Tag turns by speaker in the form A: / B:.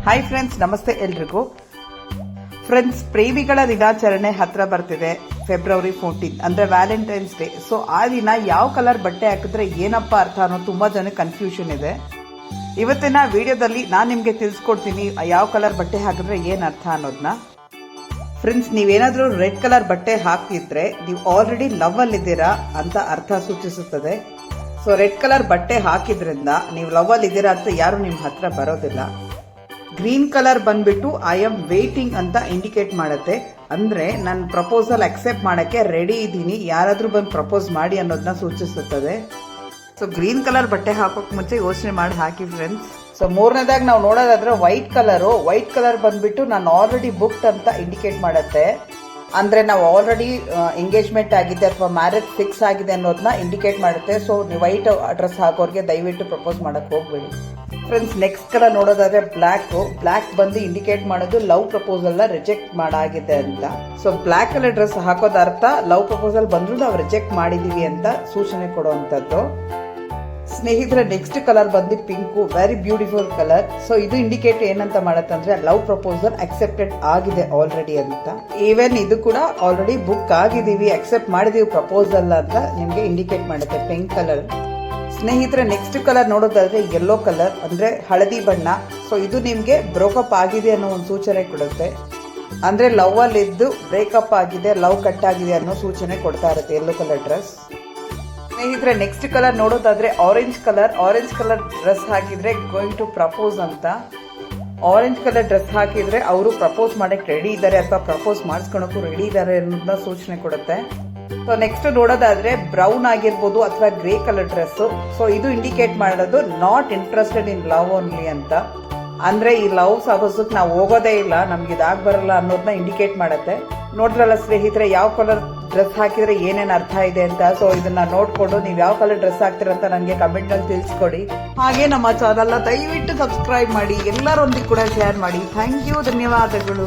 A: Hi friends, ನಮಸ್ತೆ ಎಲ್ರಿಗೂ. Friends, ಪ್ರೇಮಿಗಳ ದಿನಾಚರಣೆ ಹತ್ರ ಬರ್ತಿದೆ. ಫೆಬ್ರವರಿ 14 ಅಂದ್ರೆ ವ್ಯಾಲೆಂಟೈನ್ಸ್ ಡೇ. ಸೊ ಆ ದಿನ ಯಾವ ಕಲರ್ ಬಟ್ಟೆ ಹಾಕಿದ್ರೆ ಏನಪ್ಪ ಅರ್ಥ ಅನ್ನೋ ತುಂಬಾ ಜನ ಕನ್ಫ್ಯೂಷನ್ ಇದೆ. ಇವತ್ತಿನ ವಿಡಿಯೋದಲ್ಲಿ ನಾನು ನಿಮ್ಗೆ ತಿಳಿಸ್ಕೊಡ್ತೀನಿ ಯಾವ ಕಲರ್ ಬಟ್ಟೆ ಹಾಕಿದ್ರೆ ಏನ್ ಅರ್ಥ ಅನ್ನೋದನ್ನ. ಫ್ರೆಂಡ್ಸ್, ನೀವೇನಾದ್ರೂ ರೆಡ್ ಕಲರ್ ಬಟ್ಟೆ ಹಾಕಿದ್ರೆ ನೀವು ಆಲ್ರೆಡಿ ಲವ್ ಅಲ್ಲಿ ಇದ್ದೀರಾ ಅಂತ ಅರ್ಥ ಸೂಚಿಸುತ್ತದೆ. ಸೊ ರೆಡ್ ಕಲರ್ ಬಟ್ಟೆ ಹಾಕಿದ್ರಿಂದ ನೀವು ಲವ್ ಅಲ್ಲಿ ಇದ್ದೀರಾ ಅಂತ ಯಾರು ನಿಮ್ ಹತ್ರ ಬರೋದಿಲ್ಲ. ಗ್ರೀನ್ ಕಲರ್ ಬಂದ್ಬಿಟ್ಟು ಐ ಆಮ್ ವೇಟಿಂಗ್ ಅಂತ ಇಂಡಿಕೇಟ್ ಮಾಡುತ್ತೆ. ಅಂದ್ರೆ ನಾನು ಪ್ರಪೋಸಲ್ ಅಕ್ಸೆಪ್ಟ್ ಮಾಡಕ್ಕೆ ರೆಡಿ ಇದ್ದೀನಿ, ಯಾರಾದ್ರೂ ಬಂದು ಪ್ರಪೋಸ್ ಮಾಡಿ ಅನ್ನೋದನ್ನ ಸೂಚಿಸುತ್ತದೆ. ಸೊ ಗ್ರೀನ್ ಕಲರ್ ಬಟ್ಟೆ ಹಾಕೋಕ್ ಮುಂಚೆ ಯೋಚನೆ ಮಾಡಿ ಹಾಕಿ ಫ್ರೆಂಡ್ಸ್. ಸೊ ಮೂರನೇದಾಗಿ ನಾವು ನೋಡೋದಾದ್ರೆ ವೈಟ್ ಕಲರ್ ಬಂದ್ಬಿಟ್ಟು ನಾನು ಆಲ್ರೆಡಿ ಬುಕ್ಡ್ ಅಂತ ಇಂಡಿಕೇಟ್ ಮಾಡುತ್ತೆ. ಅಂದ್ರೆ ನಾವು ಆಲ್ರೆಡಿ ಎಂಗೇಜ್ಮೆಂಟ್ ಆಗಿದೆ ಅಥವಾ ಮ್ಯಾರೇಜ್ ಫಿಕ್ಸ್ ಆಗಿದೆ ಅನ್ನೋದನ್ನ ಇಂಡಿಕೇಟ್ ಮಾಡುತ್ತೆ. ಸೊ ನೀವು ವೈಟ್ ಡ್ರೆಸ್ ಹಾಕೋರ್ಗೆ ದಯವಿಟ್ಟು ಪ್ರಪೋಸ್ ಮಾಡಕ್ ಹೋಗ್ಬೇಡಿ ಫ್ರೆಂಡ್ಸ್. ನೆಕ್ಸ್ಟ್ ಕಲರ್ ನೋಡೋದಾದ್ರೆ ಬ್ಲ್ಯಾಕ್ ಬಂದು ಇಂಡಿಕೇಟ್ ಮಾಡೋದು ಲವ್ ಪ್ರಪೋಸಲ್ ನ ರಿಜೆಕ್ಟ್ ಮಾಡಾಗಿದೆ ಅಂತ. ಸೊ ಬ್ಲ್ಯಾಕ್ ಕಲರ್ ಡ್ರೆಸ್ ಹಾಕೋದ ಅರ್ಥ ಲವ್ ಪ್ರಪೋಸಲ್ ಬಂದ್ರು ನಾವು ರಿಜೆಕ್ಟ್ ಮಾಡಿದೀವಿ ಅಂತ ಸೂಚನೆ ಕೊಡುವಂತದ್ದು. ಸ್ನೇಹಿತರೆ, ನೆಕ್ಸ್ಟ್ ಕಲರ್ ಬಂದು pink, very beautiful colour. So ಇದು ಇಂಡಿಕೇಟ್ ಏನಂತ ಮಾಡತ್ತಂದ್ರೆ ಲವ್ ಪ್ರಪೋಸಲ್ ಅಕ್ಸೆಪ್ಟೆಡ್ ಆಗಿದೆ ಆಲ್ರೆಡಿ ಅಂತ. ಈವನ್ ಇದು ಕೂಡ ಆಲ್ರೆಡಿ ಬುಕ್ ಆಗಿದೀವಿ, ಅಕ್ಸೆಪ್ಟ್ ಮಾಡಿದೀವಿ ಪ್ರಪೋಸಲ್ ಅಂತ ನಿಮ್ಗೆ ಇಂಡಿಕೇಟ್ ಮಾಡುತ್ತೆ ಪಿಂಕ್ ಕಲರ್. ಸ್ನೇಹಿತರೆ, ನೆಕ್ಸ್ಟ್ ಕಲರ್ ನೋಡೋದಾದ್ರೆ ಯೆಲ್ಲೋ ಕಲರ್ ಅಂದ್ರೆ ಹಳದಿ ಬಣ್ಣ. ಸೊ ಇದು ನಿಮ್ಗೆ ಬ್ರೋಕಪ್ ಆಗಿದೆ ಅನ್ನೋ ಒಂದು ಸೂಚನೆ ಕೊಡುತ್ತೆ. ಅಂದ್ರೆ ಲವ್ ಅಲ್ಲಿ ಇದ್ದು ಬ್ರೇಕಪ್ ಆಗಿದೆ, ಲವ್ ಕಟ್ ಆಗಿದೆ ಅನ್ನೋ ಸೂಚನೆ ಕೊಡ್ತಾ ಇರುತ್ತೆ ಯೆಲ್ಲೋ ಕಲರ್ ಡ್ರೆಸ್. ಸ್ನೇಹಿತರೆ, ನೆಕ್ಸ್ಟ್ ಕಲರ್ ನೋಡೋದಾದ್ರೆ ಆರೆಂಜ್ ಕಲರ್ ಡ್ರೆಸ್ ಹಾಕಿದ್ರೆ ಗೋಯಿಂಗ್ ಟು ಪ್ರಪೋಸ್ ಅಂತ. ಆರೆಂಜ್ ಕಲರ್ ಡ್ರೆಸ್ ಹಾಕಿದ್ರೆ ಅವರು ಪ್ರಪೋಸ್ ಮಾಡಕ್ ರೆಡಿ ಇದ್ದಾರೆ ಅಥವಾ ಪ್ರಪೋಸ್ ಮಾಡಿಸ್ಕೊಳಕ್ಕೂ ರೆಡಿ ಇದ್ದಾರೆ ಅನ್ನೋದನ್ನ ಸೂಚನೆ ಕೊಡುತ್ತೆ. ಸೊ ನೆಕ್ಸ್ಟ್ ನೋಡೋದಾದ್ರೆ ಬ್ರೌನ್ ಆಗಿರ್ಬೋದು ಅಥವಾ ಗ್ರೇ ಕಲರ್ ಡ್ರೆಸ್. ಸೊ ಇದು ಇಂಡಿಕೇಟ್ ಮಾಡೋದು not interested in love only ಅಂತ. ಅಂದ್ರೆ ಈ ಲವ್ ಸಹಸಕ್ ನಾವು ಹೋಗೋದೇ ಇಲ್ಲ, ನಮ್ಗೆ ಇದಾಗ್ ಬರಲ್ಲ ಅನ್ನೋದನ್ನ ಇಂಡಿಕೇಟ್ ಮಾಡುತ್ತೆ. ನೋಡ್ರಲ್ಲ ಸ್ನೇಹಿತರೆ, ಯಾವ ಕಲರ್ ಡ್ರೆಸ್ ಹಾಕಿದ್ರೆ ಏನೇನ್ ಅರ್ಥ ಇದೆ ಅಂತ. ಸೊ ಇದನ್ನ ನೋಡ್ಕೊಂಡು ನೀವು ಯಾವ ಕಲರ್ ಡ್ರೆಸ್ ಹಾಕ್ತೀರ ಅಂತ ನನಗೆ ಕಮೆಂಟ್ ನಲ್ಲಿ ತಿಳಿಸ್ಕೊಡಿ. ಹಾಗೆ ನಮ್ಮ ಚಾನಲ್ ದಯವಿಟ್ಟು ಸಬ್ಸ್ಕ್ರೈಬ್ ಮಾಡಿ, ಎಲ್ಲರೊಂದಿಗೆ ಕೂಡ ಶೇರ್ ಮಾಡಿ. ಥ್ಯಾಂಕ್ ಯು, ಧನ್ಯವಾದಗಳು.